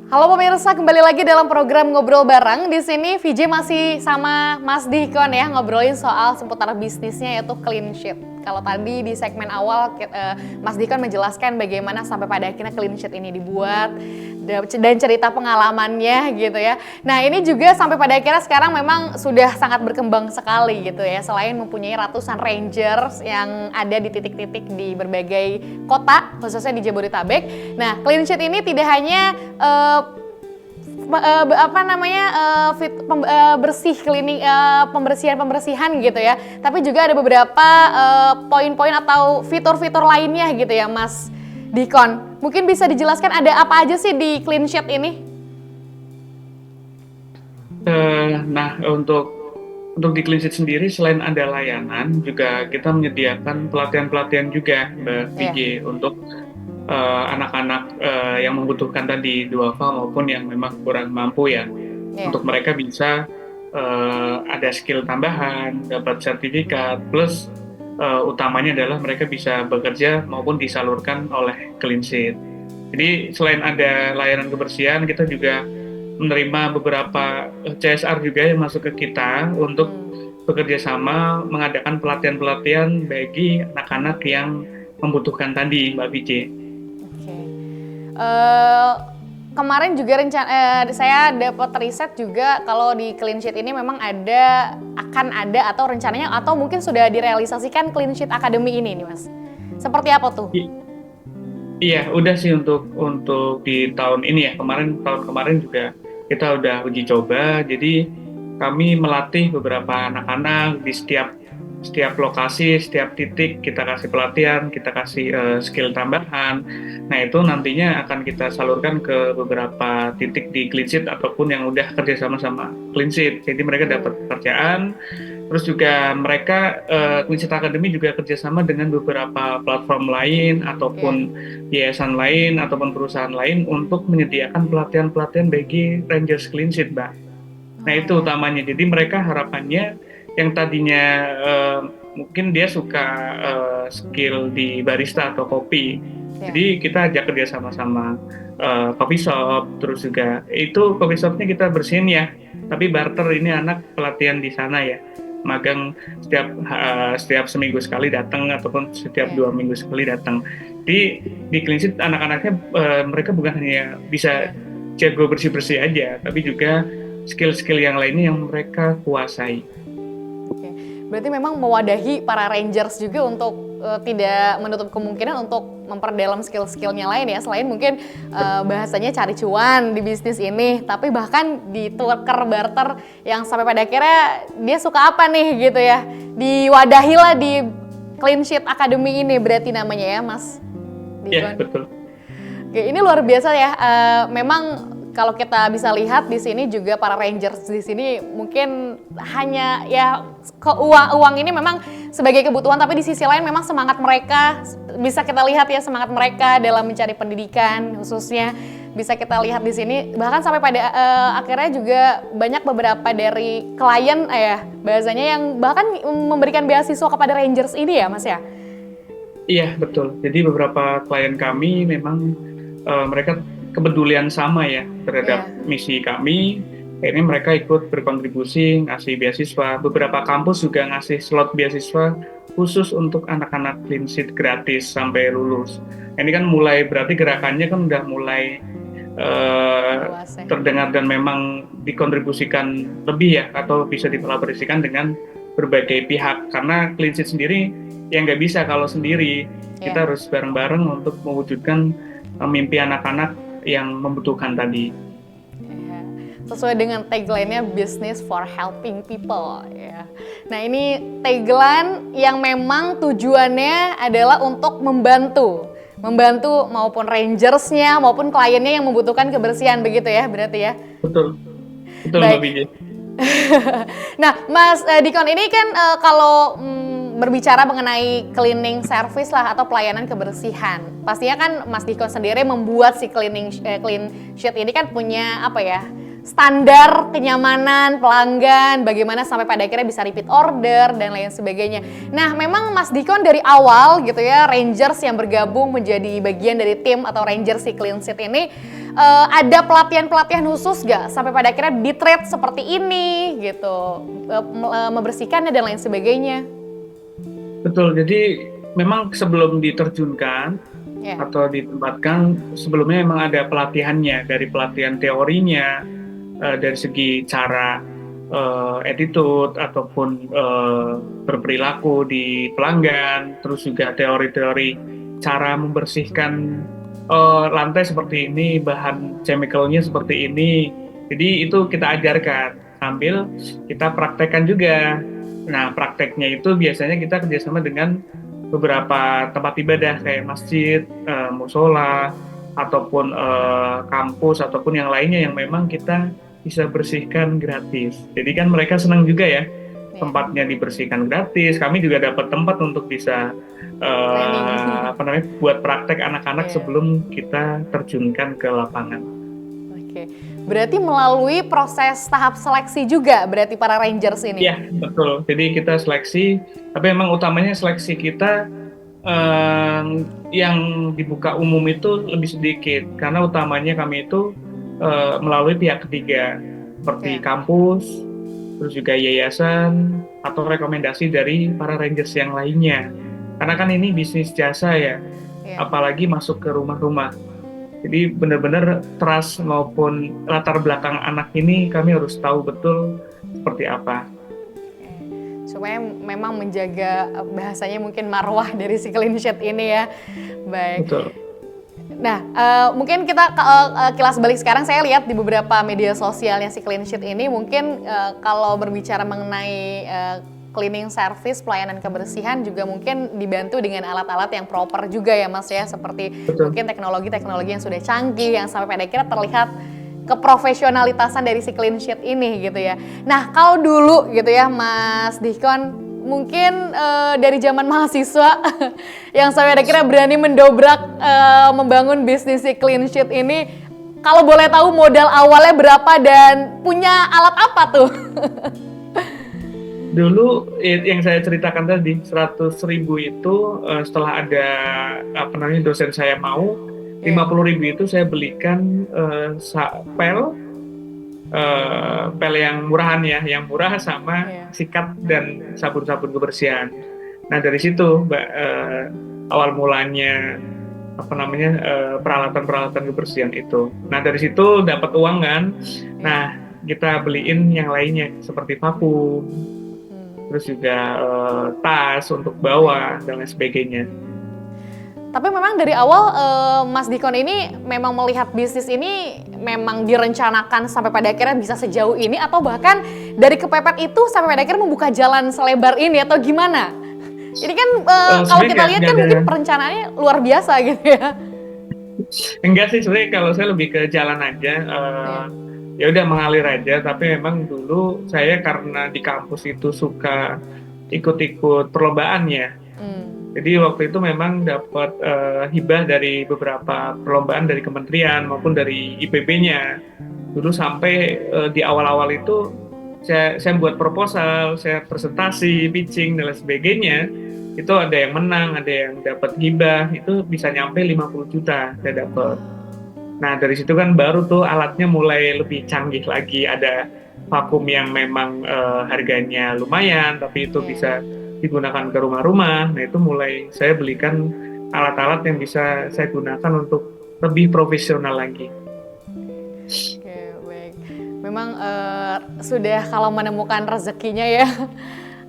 Halo pemirsa, kembali lagi dalam program Ngobrol Bareng. Di sini VJ masih sama Mas Dikon ya, ngobrolin soal seputar bisnisnya yaitu clean sheet. Kalau tadi di segmen awal Mas Dikon menjelaskan bagaimana sampai pada akhirnya clean sheet ini dibuat dan cerita pengalamannya gitu ya. Nah ini juga sampai pada akhirnya sekarang memang sudah sangat berkembang sekali gitu ya. Selain mempunyai ratusan rangers yang ada di titik-titik di berbagai kota, khususnya di Jabodetabek. Nah clean sheet ini tidak hanya bersih cleaning, pembersihan gitu ya. Tapi juga ada beberapa poin-poin atau fitur-fitur lainnya gitu ya Mas Dikon. Mungkin bisa dijelaskan ada apa aja sih di clean sheet ini? Nah, untuk di clean sheet sendiri selain ada layanan, juga kita menyediakan pelatihan-pelatihan juga, Mbak Iya, VJ, untuk anak-anak yang membutuhkan tadi duafa maupun yang memang kurang mampu ya. iya. Untuk mereka bisa ada skill tambahan, dapat sertifikat, plus utamanya adalah mereka bisa bekerja maupun disalurkan oleh clean sheet. Jadi selain ada layanan kebersihan, kita juga menerima beberapa CSR juga yang masuk ke kita untuk bekerja sama mengadakan pelatihan-pelatihan bagi anak-anak yang membutuhkan tadi, Mbak Vijay. Oke. Eh, Kemarin juga saya dapat riset juga kalau di clean sheet ini memang akan ada atau rencananya atau mungkin sudah direalisasikan clean sheet academy ini nih Mas. Seperti apa tuh? I- Iya, udah sih untuk di tahun ini ya. Tahun kemarin juga kita udah uji coba. Jadi kami melatih beberapa anak-anak di setiap lokasi, setiap titik kita kasih pelatihan, kita kasih skill tambahan. Nah, itu nantinya akan kita salurkan ke beberapa titik di Clean Sheet ataupun yang udah kerjasama sama Clean Sheet. Jadi mereka dapat pekerjaan. Terus juga mereka Clean Sheet Academy juga kerjasama dengan beberapa platform lain Oke. ataupun yayasan lain ataupun perusahaan lain untuk menyediakan pelatihan-pelatihan bagi Rangers Clean Sheet, Mbak. Nah itu Oh, utamanya. Jadi mereka harapannya yang tadinya mungkin dia suka skill di barista atau kopi. ya. Jadi kita ajak kerja sama-sama coffee shop, terus juga itu coffee shopnya kita bersihin ya. Tapi barter ini anak pelatihan di sana ya, magang setiap seminggu sekali datang ataupun setiap Ya. 2 minggu sekali datang. Di Clean Sheet anak-anaknya mereka bukan hanya bisa Ya. jago bersih-bersih aja, tapi juga skill-skill yang lainnya yang mereka kuasai. Oke. Berarti memang mewadahi para rangers juga untuk tidak menutup kemungkinan untuk memperdalam skill-skillnya lain ya. Selain mungkin bahasanya cari cuan di bisnis ini, tapi bahkan di tuker barter yang sampai pada akhirnya dia suka apa nih gitu ya. Diwadahilah di Clean Sheet Academy ini berarti namanya ya Mas Ya, Dikon. betul. Oke, ini luar biasa ya. Memang kalau kita bisa lihat di sini juga para rangers di sini mungkin hanya ya uang ini memang sebagai kebutuhan, tapi di sisi lain memang semangat mereka bisa kita lihat ya, semangat mereka dalam mencari pendidikan khususnya bisa kita lihat di sini, bahkan sampai pada akhirnya juga banyak beberapa dari klien ya bahasanya yang bahkan memberikan beasiswa kepada rangers ini ya Mas ya. Iya, betul. Jadi beberapa klien kami memang mereka kepedulian sama ya terhadap Iya. misi kami. Akhirnya mereka ikut berkontribusi, ngasih beasiswa. Beberapa kampus juga ngasih slot beasiswa khusus untuk anak-anak clean sheet gratis sampai lulus. Ini kan mulai, berarti gerakannya kan udah mulai eh, Luas ya. terdengar dan memang dikontribusikan lebih ya, atau bisa dikolaborasikan dengan berbagai pihak. Karena clean sheet sendiri ya nggak bisa kalau sendiri. Iya. Kita harus bareng-bareng untuk mewujudkan mimpi anak-anak yang membutuhkan tadi. Ya, sesuai dengan tagline-nya Business for Helping People ya. Nah, ini tagline yang memang tujuannya adalah untuk membantu maupun rangersnya maupun kliennya yang membutuhkan kebersihan begitu ya berarti ya. Betul, betul Mbak Baik. Vijay. Nah, Mas Dikon ini kan kalau berbicara mengenai cleaning service lah atau pelayanan kebersihan, pastinya kan Mas Dikon sendiri membuat si clean sheet ini kan punya apa ya, standar kenyamanan pelanggan, bagaimana sampai pada akhirnya bisa repeat order dan lain sebagainya. Nah, memang Mas Dikon dari awal gitu ya, Rangers yang bergabung menjadi bagian dari tim atau Rangers si Clean Sheet ini, ada pelatihan-pelatihan khusus gak sampai pada akhirnya di-treat seperti ini gitu, membersihkannya dan lain sebagainya? Betul, jadi memang sebelum diterjunkan atau ditempatkan, sebelumnya memang ada pelatihannya, dari pelatihan teorinya, dari segi cara attitude ataupun berperilaku di pelanggan, terus juga teori-teori cara membersihkan lantai seperti ini, bahan chemicalnya seperti ini. Jadi itu kita ajarkan sambil kita praktekkan juga. Nah, prakteknya itu biasanya kita kerjasama dengan beberapa tempat ibadah kayak masjid, musola, ataupun kampus ataupun yang lainnya yang memang kita bisa bersihkan gratis. Jadi kan mereka senang juga ya, tempatnya dibersihkan gratis. Kami juga dapat tempat untuk bisa buat praktek anak-anak sebelum kita terjunkan ke lapangan. Oke, berarti melalui proses tahap seleksi juga berarti para Rangers ini? Iya, betul. Jadi kita seleksi, tapi memang utamanya seleksi kita yang dibuka umum itu lebih sedikit, karena utamanya kami itu melalui pihak ketiga seperti kampus, terus juga yayasan atau rekomendasi dari para Rangers yang lainnya. Karena kan ini bisnis jasa ya, apalagi masuk ke rumah-rumah. Jadi benar-benar trust maupun latar belakang anak ini kami harus tahu betul seperti apa. Supaya memang menjaga bahasanya mungkin marwah dari si Clean Sheet ini ya. Baik. Betul. Nah, mungkin kita kilas balik sekarang. Saya lihat di beberapa media sosialnya si Clean Sheet ini, mungkin kalau berbicara mengenai cleaning service, pelayanan kebersihan juga mungkin dibantu dengan alat-alat yang proper juga ya Mas ya, seperti mungkin teknologi-teknologi yang sudah canggih yang sampai pada akhirnya terlihat keprofesionalitasan dari si Clean Sheet ini gitu ya. Nah, kalau dulu gitu ya Mas Dikon, mungkin dari zaman mahasiswa yang sampai akhirnya berani mendobrak membangun bisnis si Clean Sheet ini, kalau boleh tahu modal awalnya berapa dan punya alat apa tuh? Dulu yang saya ceritakan tadi 100.000 itu setelah ada dosen saya mau, 50.000 itu saya belikan pel yang murahan ya, yang murah sama sikat dan sabun-sabun kebersihan. Nah dari situ awal mulanya peralatan-peralatan kebersihan itu. Nah dari situ dapat uang kan. Nah kita beliin yang lainnya seperti vakum, terus juga tas untuk bawa dan lain sebagainya. Tapi memang dari awal Mas Dikon ini memang melihat bisnis ini memang direncanakan sampai pada akhirnya bisa sejauh ini, atau bahkan dari kepepet itu sampai pada akhirnya membuka jalan selebar ini, atau gimana? Ini kan kalau kita lihat kan mungkin perencanaannya luar biasa gitu ya. Enggak sih, sebenarnya kalau saya lebih ke jalan aja. Ya udah mengalir aja, tapi memang dulu saya karena di kampus itu suka ikut-ikut perlombaan ya. Jadi waktu itu memang dapat hibah dari beberapa perlombaan dari kementerian maupun dari IPB-nya. Dulu sampai di awal-awal itu saya buat proposal, saya presentasi, pitching dan lain sebagainya. Itu ada yang menang, ada yang dapat hibah, itu bisa nyampe 50 juta saya dapat. Nah dari situ kan baru tuh alatnya mulai lebih canggih lagi, ada vakum yang memang harganya lumayan tapi itu bisa digunakan ke rumah-rumah. Nah itu mulai saya belikan alat-alat yang bisa saya gunakan untuk lebih profesional lagi. Oke, baik. Memang sudah kalau menemukan rezekinya ya,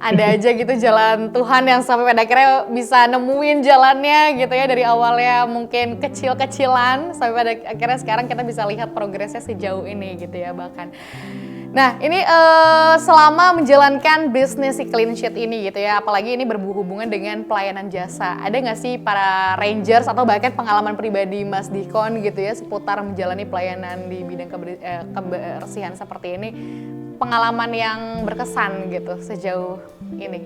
ada aja gitu jalan Tuhan yang sampai pada akhirnya bisa nemuin jalannya gitu ya, dari awalnya mungkin kecil-kecilan sampai pada akhirnya sekarang kita bisa lihat progresnya sejauh ini gitu ya bahkan. Nah ini selama menjalankan bisnis si Clean Sheet ini gitu ya, apalagi ini berhubungan dengan pelayanan jasa, ada nggak sih para Rangers atau bahkan pengalaman pribadi Mas Dikon gitu ya seputar menjalani pelayanan di bidang kebersihan seperti ini, pengalaman yang berkesan gitu sejauh ini?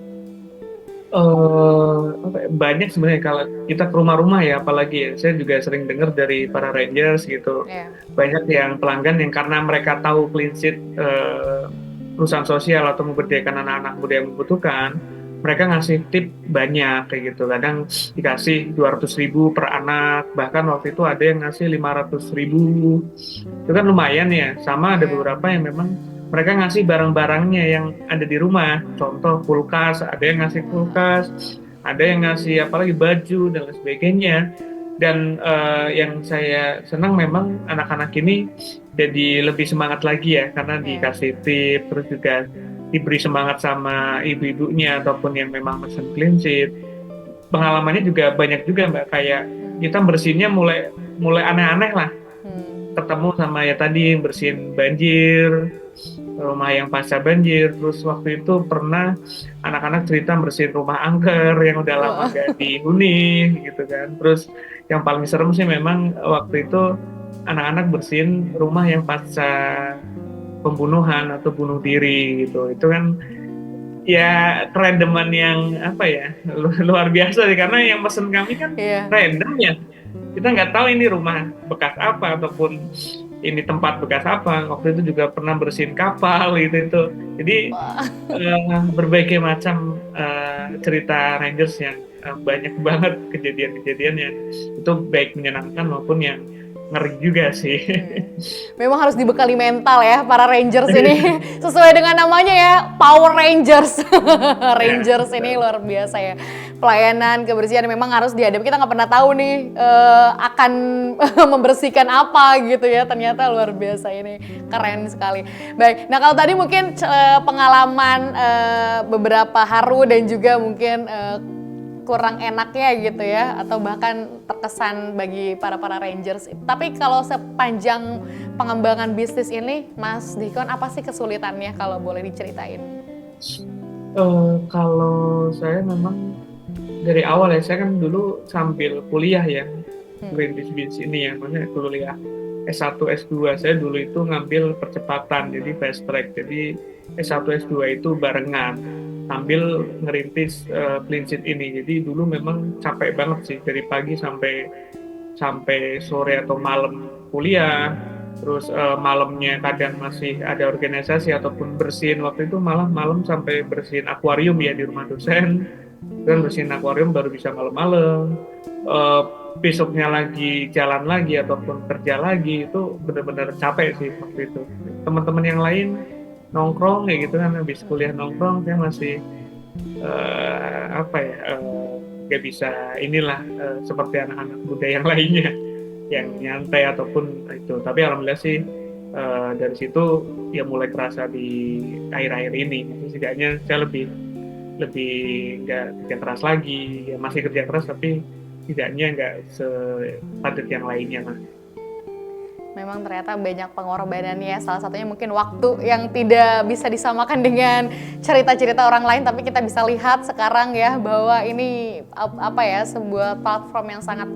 Banyak sebenarnya kalau kita ke rumah-rumah ya, apalagi ya, saya juga sering dengar dari para Rangers gitu, Iya. banyak yang pelanggan yang karena mereka tahu clean sheet perusahaan sosial atau memberdayakan anak-anak muda yang membutuhkan, mereka ngasih tip banyak kayak gitu. Kadang dikasih 200.000 per anak, bahkan waktu itu ada yang ngasih 500.000. Itu kan lumayan ya. Sama ada Iya. beberapa yang memang mereka ngasih barang-barangnya yang ada di rumah. Contoh kulkas, ada yang ngasih Wah. kulkas, ada yang ngasih apalagi baju dan lain sebagainya. Dan yang saya senang memang anak-anak ini jadi lebih semangat lagi ya karena Iya. dikasih tip, terus juga diberi semangat sama ibu-ibunya ataupun yang memang mesen clean sheet. Pengalamannya juga banyak juga Mbak, kayak kita Hmm. bersihnya mulai mulai aneh-aneh lah, Hmm. ketemu sama ya tadi bersihin banjir, rumah yang pasca banjir. Terus waktu itu pernah anak-anak cerita bersihin rumah angker yang udah lama Wah. gak dihuni gitu kan. Terus yang paling serem sih memang waktu itu anak-anak bersihin rumah yang pasca pembunuhan atau bunuh diri gitu. Itu kan ya kerandoman yang apa ya, luar biasa sih karena yang pesen kami kan Iya. random ya, kita nggak tahu ini rumah bekas apa ataupun ini tempat bekas apa. Waktu itu juga pernah bersihin kapal gitu itu. Jadi Wah. berbagai macam cerita Rangers yang banyak banget kejadian-kejadian yang itu baik menyenangkan maupun yang ngeri juga sih. Iya. Memang harus dibekali mental ya para Rangers ini. Sesuai dengan namanya ya, Power Rangers. Ya, Rangers ini betul. luar biasa ya. Pelayanan, kebersihan memang harus dihadapi. Kita nggak pernah tahu nih akan membersihkan apa gitu ya. Ternyata luar biasa ini. Keren sekali. Baik, nah kalau tadi mungkin pengalaman beberapa haru dan juga mungkin kurang enaknya gitu ya, atau bahkan terkesan bagi para Rangers. Tapi kalau sepanjang pengembangan bisnis ini, Mas Dikon, apa sih kesulitannya kalau boleh diceritain? Kalau saya memang dari awal ya, saya kan dulu sambil kuliah ya, Hmm. green bisnis ini ya, maksudnya kuliah S1, S2, saya dulu itu ngambil percepatan, jadi fast track, jadi S1, S2 itu barengan, sambil ngerintis clean sheet ini, jadi dulu memang capek banget sih, dari pagi sampai sampai sore atau malam kuliah, terus malamnya kadang masih ada organisasi ataupun bersihin, waktu itu malah malam sampai bersihin akuarium ya di rumah dosen, dan bersihin Hmm. akuarium baru bisa malam-malam. Eh, Besoknya lagi jalan lagi ataupun kerja lagi itu benar-benar capek sih waktu itu. Teman-teman yang lain nongkrong kayak gitu kan habis kuliah nongkrong, saya masih apa ya, nggak bisa inilah seperti anak-anak muda yang lainnya yang Hmm. nyantai ataupun itu. Tapi alhamdulillah sih dari situ ya mulai kerasa di akhir-akhir ini. Maksudnya setidaknya saya lebih lebih nggak kerja keras lagi, ya masih kerja keras tapi tidaknya nggak sepadat yang lainnya lah. Memang ternyata banyak pengorbanannya, salah satunya mungkin waktu yang tidak bisa disamakan dengan cerita-cerita orang lain, tapi kita bisa lihat sekarang ya bahwa ini apa ya, sebuah platform yang sangat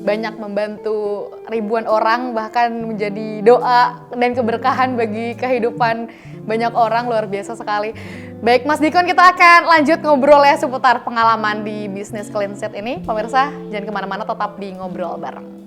banyak membantu ribuan orang, bahkan menjadi doa dan keberkahan bagi kehidupan banyak orang. Luar biasa sekali. Baik Mas Dikon, kita akan lanjut ngobrol ya seputar pengalaman di bisnis Clean Sheet ini. Pemirsa, jangan kemana-mana, tetap di Ngobrol Bareng.